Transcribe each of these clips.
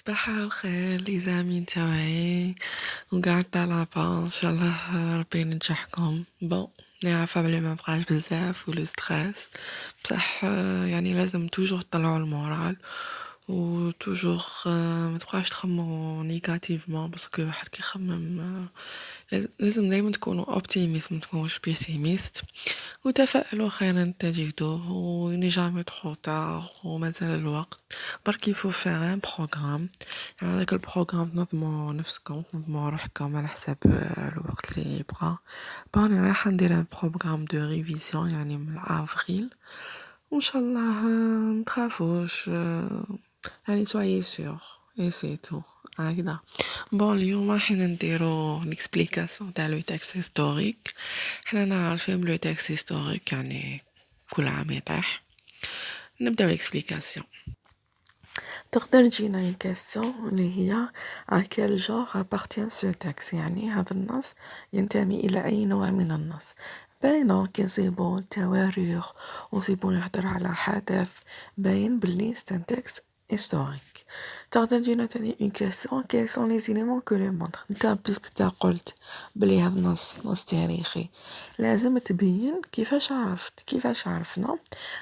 صباح الخير لي زامي نتاوعي وقاعدة لعبة ان شاء الله ربي ينجحكم. بون انا عارفة بلي ما بقاش بزاف ولو ستريس، بصح يعني لازم توجور طلعوا المورال و توجور ما تبقاش تخمموا نيجاتيفمون، باسكو واحد كيخمم لازم دايما تكونوا اوبتيميست، ما تكونوش بيسيميست. وتفائلوا خيرا تجدوه وني جامي ترو طار ومازال الوقت. برك يفو فيغ ان بروغرام، يعني هذاك البروغرام تنظموا نفسكم، تنظموا روحكم على حساب الوقت اللي يبقى. باني رايحة ندير ان بروغرام دو ريفيزيون يعني من افريل، وان شاء الله متخافوش يعني soyez sûr et c'est tout هكذا. بون اليوم راح نديرو ليكسبليكاسيون تاع لو تكست هيستوريك. حنا عارفين لو تكست هيستوريك يعني كل عام يطيح. نبداو ليكسبليكاسيون. تقدر تجينا اون كاستيون اللي هي à quel genre appartient ce texte، يعني هذا النص ينتمي الى اي نوع من النص. باينة كي نصيبو التواريخ ونصيبو نهدر على حدث باين بلي c'est un texte historique. تقدر تجينا تاني اون كاستيون quels sont les éléments que le montrent. نتا بيسك تا قلت بلي هذا نص تاريخي، لازم تبين كيفاش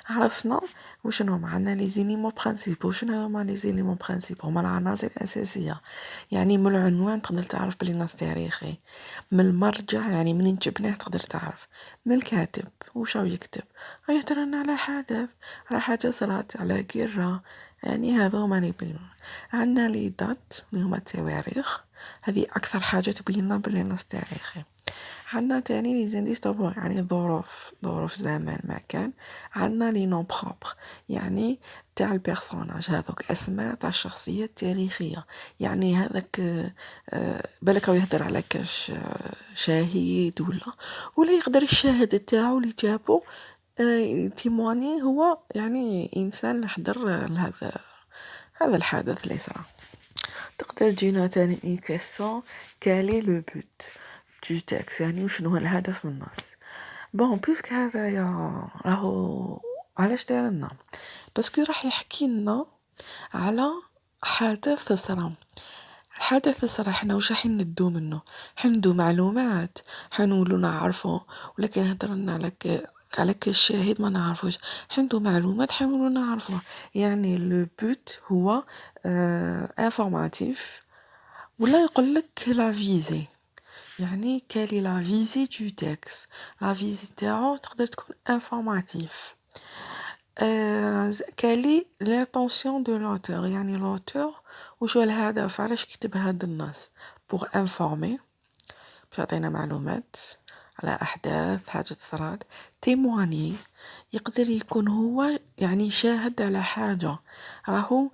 عرفنا وشنو معنا لي زيليمون برينسيپو. شنو هما لي زيليمون برينسيپو؟ هما العناصر الاساسيه. يعني من العنوان تقدر تعرف بلي نص تاريخي، من المرجع يعني منين جبناه تقدر تعرف، من الكاتب واش راهو يكتب، يهضر على حدث، على حاجه صرات، على قرة، يعني هذا هما اللي يبينون. عندنا لي دات اللي هما التواريخ، هذه اكثر حاجه تبين لنا بلي نص تاريخي. عندنا تاني لي زانديس طبعا يعني ظروف زمان مكان. عندنا لي نون بروبر يعني تاع البيرسوناج، هذوك اسماء تاع الشخصيه التاريخيه. يعني هذاك بالك راه يهضر على كاش شهيد ولا يقدر الشاهد تاعو اللي جابو تيمواني هو يعني انسان اللي حضر هذا الحدث اللي صرا. تقدر تجينا تاني اون كيسيون كالي لو بوت دو تكست، يعني وشنو هو الهدف من النص. بون بيسك هذايا راهو علاش دايرنا، باسكو راح يحكي لنا على حدث صرا. الحدث صرا حنا واش راح ندو منه؟ حندو معلومات، حنولو نعرفو، ولكن هضرنا على الشاهد ما نعرفوش. حندو معلومات حنولو نعرفو. يعني لو بوت هو انفورماتيف، ولا يقول لك لا فيزي، يعني كالي لا فيزي دو تكست. لا فيزي تاعو تقدر تكون انفورماتيف. كالي لاتونسيون دو لوتور، يعني لوتور وشو الهدف علاش كتب هذا النص. بوغ انفورمي، باش يعطينا معلومات على احداث حاجات صرات. تيمواني، يقدر يكون هو يعني شاهد على حاجه راهو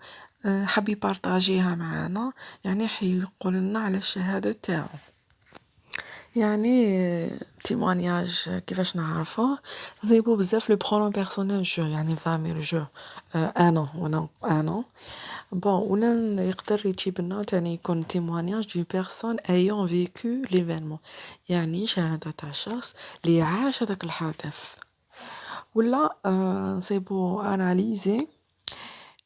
حبي بارطاجيها معانا، يعني حيقول لنا على الشهاده تاعو. يعني تيموانياج كيفاش نعرفوه؟ نصيبو بزاف لو برونون بيرسونيل جو، يعني ضمير جو انا بون. ولا يقدر يجيب لنا تاني يكون تيموانياج دو بيرسون ايون فيكو ليفينمون، يعني شهادة تاع شخص اللي عاش هذاك الحدث. ولا نصيبو اناليزي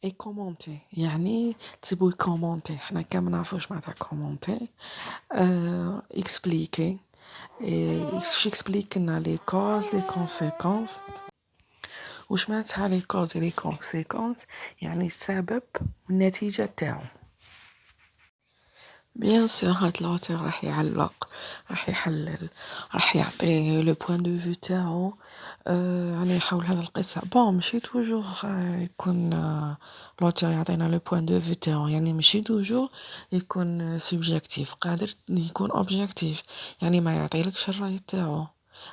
اي كومونتي، يعني تسيبو يكومونتي، حنا كامل نعرفوش معناتها كومونتي. اكسبليكي، باش يكسبليك لنا لي كوز لي كونسيكونس. واش معناتها لي كوز لي كونسيكونس؟ يعني السبب والنتيجه تاعو. بيان سور هاد لوتور راح يعلق، راح يحلل، راح يعطي لو بوين دو فيو تاعو، يعني حول هذا القصة. بون ماشي توجور يكون لوتور يعطينا لو بوين دو فيو تاعو، يعني ماشي توجور يكون سوبجيكتيف، قادر يكون اوبجيكتيف، يعني ما يعطيلكش الرأي تاعو.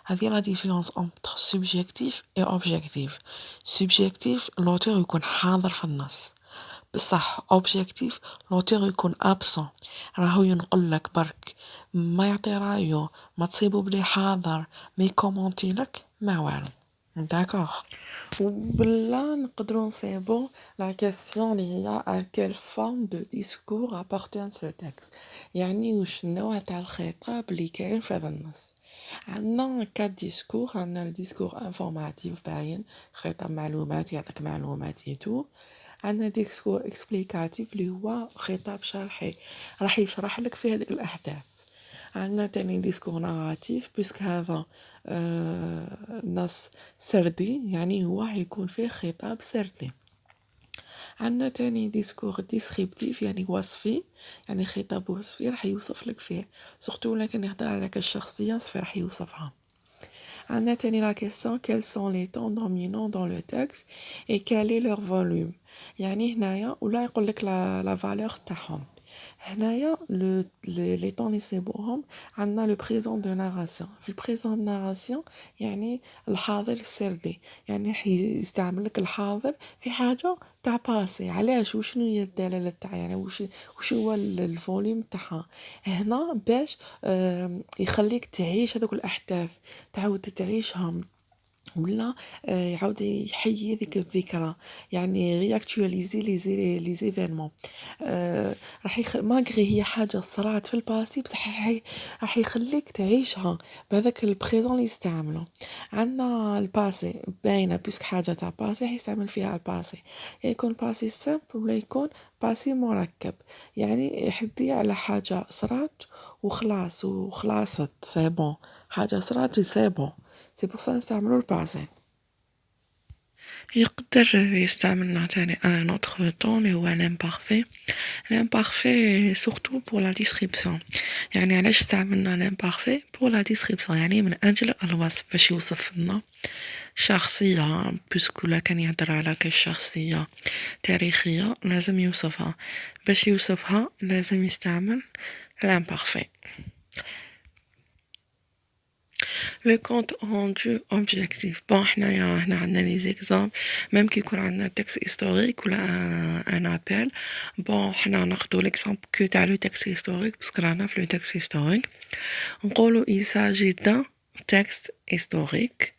هذه لا ديفيرونس انتر سوبجيكتيف اي اوبجيكتيف. سوبجيكتيف لوتور يكون حاضر في النص، بصح اوبجيكتيف لوتور يكون ابسون، راهو ينقل لك برك، ما يعطي رايو، ما تصيبو بلي حاضر، ما يكومونتي لك ما والو. داكوغ. وبلا نقدروا نصيبو لا كيسيون اللي هي à quelle forme de discours appartient ce texte، يعني وش النوع تاع الخطاب اللي كاين في هذا النص. عندنا كات ديسكور، عندنا الديسكور انفورماتيف باين خطاب معلوماتي يعطيك معلومات تو. عندنا ديسكور اكسبليكاتيف اللي هو خطاب شرحي راح يشرح لك في هذه الأحداث. عندنا تاني ديسكور ناراتيف بيسك هذا نص سردي، يعني هو هيكون فيه خطاب سردي. عندنا تاني ديسكور ديسكريبتيف يعني وصفي، يعني خطاب وصفي راح يوصف لك فيه سورتو ولا كان يهضر على الشخصية صافي راح يوصفها. عندنا تاني لا كيسيون quels sont les tons dominants dans le texte et quel est leur volume، يعني هنايا ولا يقول لك لا فالور تاعهم. هنايا لي طون يصيبوهم عندنا لو بريزون دو ناراسيون. في البريزون دو ناراسيون يعني الحاضر السردي، يعني راح يستعمل لك الحاضر في حاجه تاع باسي. علاش وشنو هي الدلاله تاع يعني وش هو الفوليوم تاعها هنا؟ باش يخليك تعيش هذوك الاحداث، تعاود تعيشهم ولا يعاود يحيي ذيك الذكرى، يعني رياكtualiser لي زيفينمون. راح ماغري هي حاجه صرات في الباسي بصح راح يخليك تعيشها بهذاك البريزون اللي يستعمله. عندنا الباسي باينه بيسك حاجه تاع باسي يستعمل فيها الباسي، يكون باسي سامبل ولا يكون باسي مركب، يعني يحدي على حاجه صرات وخلاص وخلاصت سي بون، حاجه صرات سي بون، سي بور سا نستعملو الباسي. يقدر يستعملنا تاني ان اوتر طون اللي هو لامبارفي. لامبارفي سورتو بور لا ديسكريبسيون، يعني علاش استعملنا لامبارفي؟ بور لا ديسكريبسيون، يعني من اجل الوصف، باش يوصف لنا شخصية بيسكو لا كان يهدر على شخصية تاريخية لازم يوصفها، باش يوصفها لازم يستعمل لامبارفي. لو كونت روندو اوبجيكتيف بون حنايا هنا عندنا لي زيكزامبل ميم كي يكون عندنا تكست هيستوريك ولا ان ابل. بون حنا ناخذ ليكزامبل كو تاع لو تكست هيستوريك باسكو رانا في لو تكست هيستوريك. نقولوا il s'agit d'un texte historique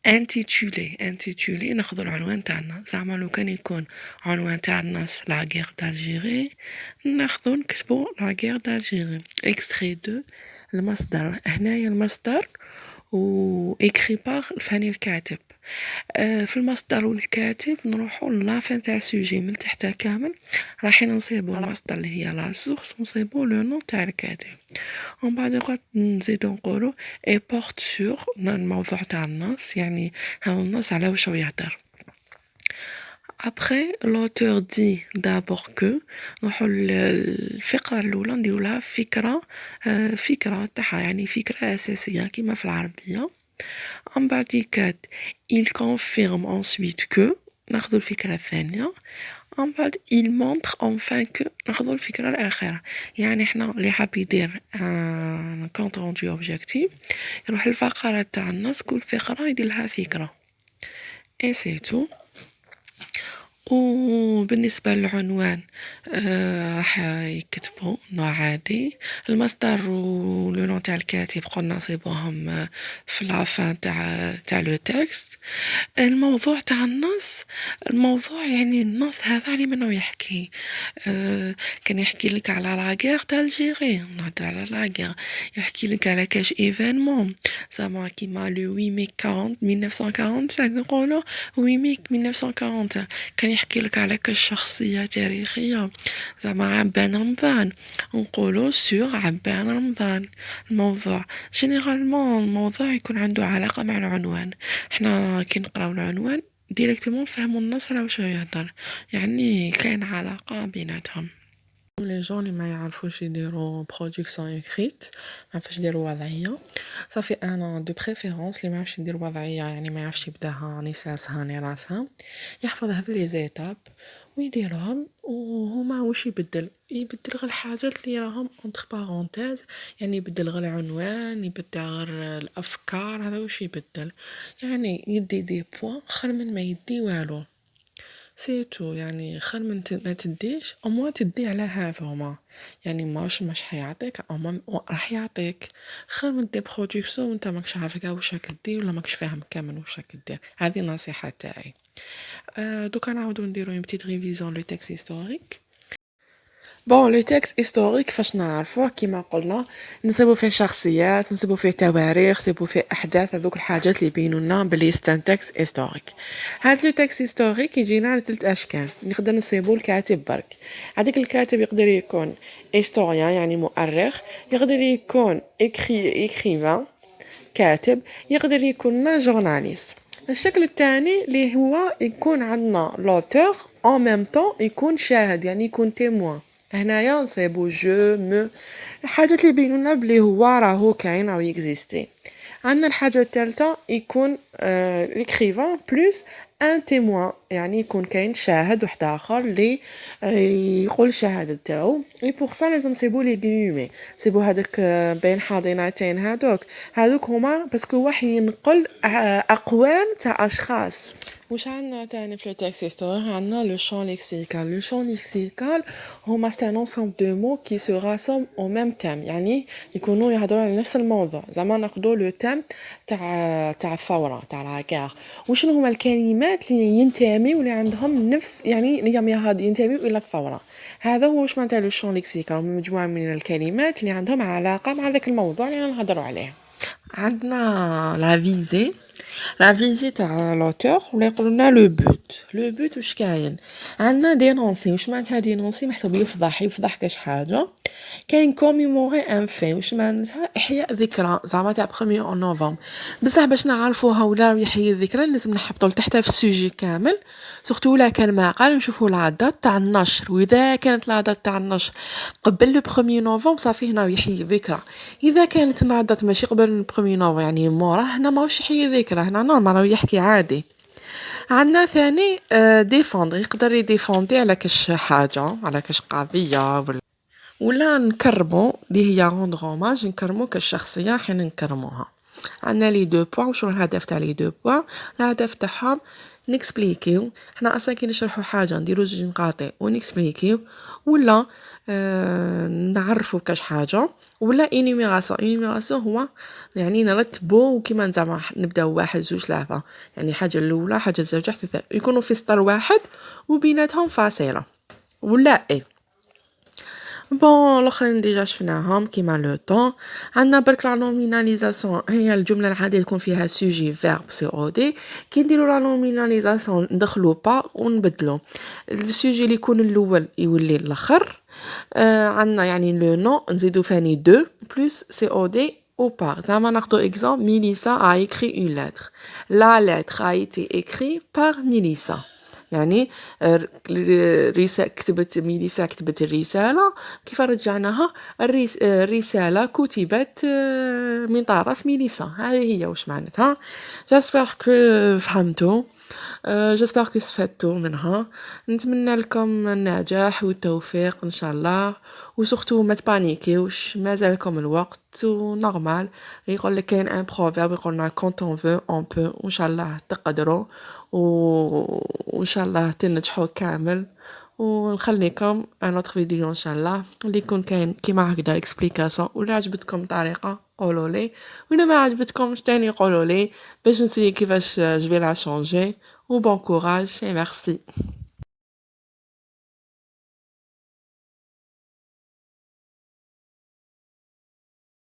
intitulé ناخذ العنوان تاعنا، زعما لو كان يكون عنوان تاع الناس لا غير دالجيري ناخذو نكتبو لا غير دالجيري. اكستري دو المصدر، هنايا المصدر و écrit par الفني الكاتب. في المصدر والكاتب نروحو لافان تاع السوجي من تحت كامل، رايحين نصيبو المصدر اللي هي لا سورس ونصيبو لو نون تاع الكاتب، ومن بعد نزيدو نقولو اي بورت سور الموضوع تاع النص، يعني هذا النص على واش يهدر. Après, l'auteur dit d'abord que نروحو الفقرة الأولى نديرولها فكرة تاعها، يعني فكرة أساسية كيما في العربية. من بعد كات il confirme ensuite que ناخذو الفكرة الثانية. من بعد il montre enfin que ناخذو الفكرة الأخيرة. يعني حنا اللي حاب يدير ان كونت روندو اوبجيكتيف يروح الفقرة تاع النص، كل فقرة يدير لها فكرة اي سي تو. وبالنسبة للعنوان راح يكتبوا نوع عادي، المصدر ولو نوع تاع الكاتب قلنا نصيبوهم في لافان تاع لو تكست. الموضوع تاع النص، الموضوع يعني النص هذا على منو يحكي. كان يحكي لك على لا غير تاع الجيري نهضر على لا غير، يحكي لك على كاش ايفينمون زعما كيما لو 8 مي 40 1945 نقولوا 8 مي 1940. كان يحكي لك على كاش شخصية تاريخية زعما عبان رمضان نقولوا سور عبان رمضان. الموضوع جينيرالمون الموضوع يكون عنده علاقة مع العنوان، حنا كي نقراو العنوان ديريكتومون نفهموا النص على واش يهضر، يعني كاين علاقة بيناتهم. لي جون اللي ما يعرفوش يديروا برودكسيون اكريت، ما يعرفوش يديروا وضعيه، صافي انا دو بريفيرونس اللي ما يعرفش يدير وضعيه، يعني ما يعرفش يبداها ني ساسها ني راسها، يحفظ هذه لي زيتاب ويديرهم وهما واش يبدل غير الحاجات اللي راهم اونتر بارونتيز، يعني يبدل غير العنوان، يبدل غير الافكار، هذا واش يبدل، يعني يدي دي بوين خير من ما يدي والو سيتو، يعني خير من ما تديش او ما تدي على هذوما، يعني ماش حيعطيك او راح يعطيك، خير من دي برودكسيون وانت ماكش عارف كاع واش راك دير ولا ماكش فاهم كامل واش راك دير. هذه النصيحه تاعي. دوكا نعاودو نديرو اون بتيت ريفيزيون لو تيكست هيستوريك. بون لو تكست هيستوريك كيفاش نعرفوه كيما قلنا نصيبو فيه شخصيات نصيبو فيه تواريخ نصيبو فيه احداث هذوك الحاجات اللي يبينوا لنا بلي ستان تكست هيستوريك. هاد لو تكست هيستوريك يجينا على 3 اشكال نقدر نصيبو الكاتب برك. هذاك الكاتب يقدر يكون هيستوريان يعني مؤرخ يقدر يكون اكريفان كاتب يقدر يكون جورناليست. الشكل الثاني اللي هو يكون عندنا لوتور en même temps يكون شاهد يعني يكون تيموان. هنايا نصيبو جو مو الحاجات اللي يبينونا بلي هو راهو كاين راهو يكزيستي. عندنا الحاجه الثالثه يكون ليكريفان بلس ان تيموان يعني يكون كاين شاهد واحد اخر اللي يقول الشهاده تاعو اي بوغ سا لازم نصيبو لي ديومي نصيبو هذاك بين حاضنتين هذوك هما باسكو واحد ينقل اقوال تاع اشخاص. واش عندنا تاني في لو تكست هيستوريك عندنا لو شون ليكسيكال. لو شون ليكسيكال هما سي ان انسامبل دو مو كي سو راسوم او ميم تيم يعني يكونوا يهضروا على نفس الموضوع زعما ناخذوا لو تيم تاع الثوره تاع لاكار. وشنو هما الكلمات اللي ينتميو واللي عندهم نفس يعني ينتميو الى الثوره. هذا هو واش معناتها لو شون ليكسيكال مجموعه من الكلمات اللي عندهم علاقه مع ذاك الموضوع اللي نهضروا عليه. عندنا لا فيزي لا فيزي تاع لوتور ولا يقولولنا لو بوت واش كاين. عندنا دينونسي واش معناتها دينونسي محسوب يفضح كاش حاجه. كاين كوميموري ان في واش معناتها احياء ذكرى زعما تاع 1 نوفمبر. بصح باش نعرفوها ولا يحيي الذكرى لازم نحبطوا لتحتها في السوجي كامل سورتو ولا كان مقال نشوفوا العدد تاع النشر واذا كانت العدد تاع النشر قبل لو 1 نوفمبر صافي هنا يحيي الذكرى. اذا كانت العدد ماشي قبل 1 نوفمبر يعني مورا هنا ماهوش يحيي الذكرى هنا نورمال راه يحكي عادي. عندنا ثاني ديفوندر يقدر يديفوندي على كاش حاجه على كاش قضيه ولا نكرمو اللي هي روندغ هوماج نكرمو كالشخصيه حين نكرموها. عندنا لي دو بوين وشنو الهدف تاع لي دو بوين. الهدف تاعهم نكسبليكيو حنا اصلا كي نشرحوا حاجه نديرو زوج نقاطع ونكسبليكيو ولا نعرفوا كاش حاجه ولا انيميراسيون هو يعني نرتبو وكيما زعما نبداو 1 2 3 يعني حاجه الاولى حاجه الزوجه حتى الثالثه يكونوا في سطر واحد وبيناتهم فاصله ولا اي. بون الاخرين ديجا شفناهم كيما لو طون. عندنا برك لا نوميناليزاسيون هي الجمله العاديه يكون فيها سوجي فيرب سي او دي. كي نديرو لا نوميناليزاسيون ندخلو با ونبدلو السوجي اللي يكون الاول يولي الاخر. عندنا يعني لو نو نزيدو ثاني دو بلس سي او دي او بار زعما ناخدو اكزامبل ميليسا a écrit une lettre. La lettre a été écrite par Mélissa يعني كتبت ميليسا كتبت الرسالة كيف رجعناها الرسالة كتبت من طرف ميليسا. هذه هي واش معناتها. جاسبر كو فهمتوا جاسبر كو استفدتوا منها. نتمنى لكم النجاح والتوفيق ان شاء الله وسورتو ما تبانيكيوش مازالكم الوقت ونورمال. يقول لك كاين ان بروفيرب يقولنا كونت اون فو اون بو وان شاء الله تقدروا وان شاء الله تنجحوا كامل. ونخليكم ان اوتر فيديو ان شاء الله اللي يكون كاين كيما هكذا اكسبليكاسيون ولا عجبتكم الطريقه قولوا لي ولا ما عجبتكمش تاني قولوا لي باش نسيي كيفاش جو في لا شونجي. و بون كوراج et merci.